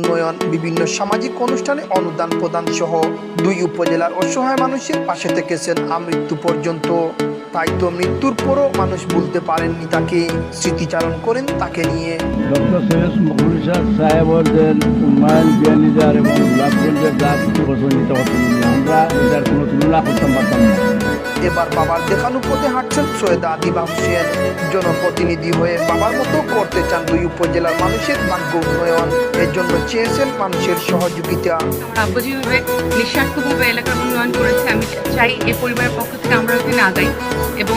উন্নয়ন, বিভিন্ন সামাজিক অনুষ্ঠানে অনুদান প্রদান সহ দুই উপজেলার অসহায় মানুষের পাশে থেকেছেন আমৃত্যু পর্যন্ত। তাই তো মৃত্যুর পরও মানুষ ভুলতে পারেননি তাকে, স্মৃতিচারণ করেন তাকে নিয়ে। ডক্টর সৈয়দ মকবুল সাহেবের যে উন্নয়ন বিয়ানীজার এবং গোলাপগঞ্জের যা প্রচলিত হতেন, আমরা এটার কোনো তুলনা করতাম পারতাম না। এবার বাবার দেখানো পথে হাঁটছেন সৈয়দা আদিবা হোসেন। জনপ্রতিনিধি হয়ে বাবার মতো করতে চান দুই উপজেলার মানুষের ভাগ্য উন্নয়ন। এর জন্য চেয়েছেন মানুষের সহযোগিতা। আব্বু যেভাবে নিঃস্বার্থভাবে এলাকার উন্নয়ন করেছে, আমি চাই এই পরিবারের পক্ষ থেকে আমরা এখানে আগাই এবং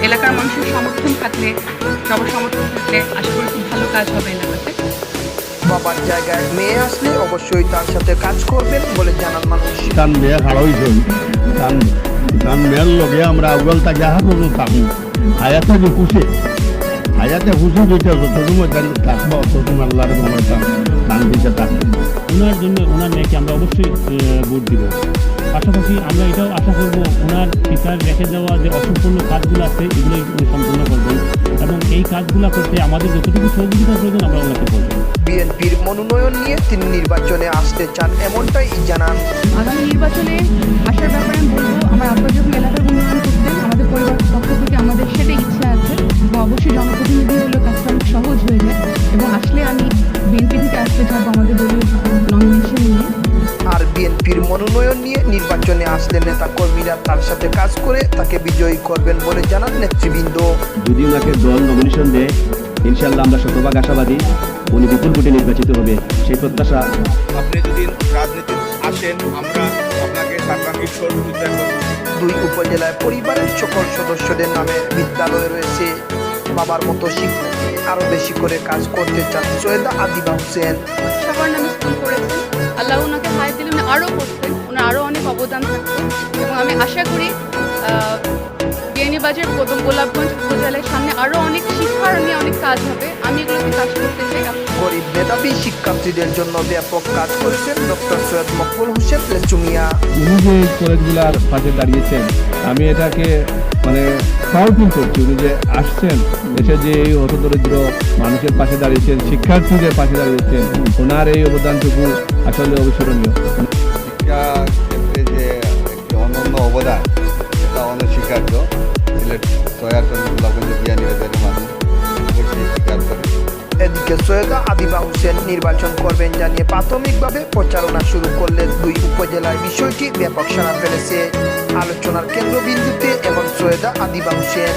এলাকার মানুষের সমর্থন থাকলে, সবার সমর্থন থাকলে আশা করি খুব ভালো কাজ হবে এলাকাতে। বাবার জায়গায় মেয়ে আসলে অবশ্যই তার সাথে কাজ করবেন বলে জানান মানুষ। তার মেয়ে হারাইছেন, তার মেয়ের লগে আমরা আউ্বাল তাকে হারানো থাকি হায়াতে যে খুশি, হায়াতে খুশি দিতে যতটুকু থাকবো ততটুকু আল্লাহর ক্ষমতা দান দিতে থাকবো। ওনার জন্য ওনার মেয়েকে আমরা অবশ্যই ভোট দিব। পাশাপাশি আমরা এটাও আশা করব ওনার পিতার রেখে যাওয়া যে অসম্পূর্ণ কাজগুলো আছে এগুলো উনি সম্পূর্ণ করবেন এবং এই কাজগুলো করতে আমাদের যতটুকু সহযোগিতা প্রয়োজন আমরা ওনাকে করব। বিএনপির মনোনয়ন নিয়ে তিনি নির্বাচনে আসতে চান এমনটাই জানান। আগামী নির্বাচনে আসার ব্যাপারে আমি বলবো, আমার আব্বা যখন এলাকার উন্নয়ন করতেন আমাদের পরিবারের পক্ষ থেকে আমাদের সেটাই ইচ্ছা আছে এবং অবশ্যই জনপ্রতিনিধি হলে কাজটা অনেক সহজ হয়ে যায় এবং আসলে আমি বিএনপি থেকে আসতে চাবো আমাদের দলীয় নমিনেশন নিয়ে। আর বিএনপির মনোনয়ন নিয়ে নির্বাচনে আসলে নেতা কর্মীরা তার সাথে কাজ করে তাকে বিজয়ী করবেন বলে জানান নেতৃবৃন্দ। যদি ওনাকে দল নমিনেশন দেয়, ইনশাল্লাহ আমরা শতভাগ আশাবাদী উনি বিপুল ভোটে নির্বাচিত হবে, সেই প্রত্যাশা। আপনি যদি রাজনীতি আসেন, আমরা আপনাকে সার্বাঙ্গীন সহযোগিতা করব। দুই উপজেলায় পরিবারের সকল সদস্যদের নামে বিদ্যালয় রয়েছে। বাবার মতো শিক্ষা নিয়ে আরো বেশি করে কাজ করতে চান সৈয়দা আদিবা হোসেন। সবার নামে স্কুল করেছেন, আল্লাহ ওনাকে হায়াত দিলে উনি আরও করতেন, ওনার আরও অনেক অবদান থাকতো এবং আমি আশা করি বিয়ানীবাজার এবং গোলাপগঞ্জ উপজেলার সামনে আরও অনেক শিক্ষার নিয়ে অনেক কাজ হবে। আমি এগুলোতে কাজ করতে চাই। গরিব মেধাবী শিক্ষার্থীদের জন্য ব্যাপক কাজ করেছেন ডক্টর সৈয়দ মকবুল হোসেন লেচুমিয়া। উনি যে কলেজগুলার পাশে দাঁড়িয়েছেন, আমি এটাকে প্রাউড ফিল করছি। উনি যে আসছেন, এসে যে এই হতদরিদ্র মানুষের পাশে দাঁড়িয়েছেন, শিক্ষার্থীদের পাশে দাঁড়িয়েছেন, ওনার এই অবদানটুকু আসলে অবিস্মরণীয়। শিক্ষা ক্ষেত্রে যে একটি অনন্য অবদান, সেটা অনস্বীকার্য। সিলেট সয়ারচন্দ্র গোলাপগঞ্জ বিয়ানীবাজারের মানুষ অবশ্যই স্বীকার করে। এদিকে সৈয়দা আদিবা হোসেন নির্বাচন করবেন জানিয়ে প্রাথমিকভাবে প্রচারণা শুরু করলে দুই উপজেলায় বিষয়টি ব্যাপক সাড়া ফেলেছে। আলোচনার কেন্দ্রবিন্দুতে এখন সৈয়দা আদিবা হোসেন।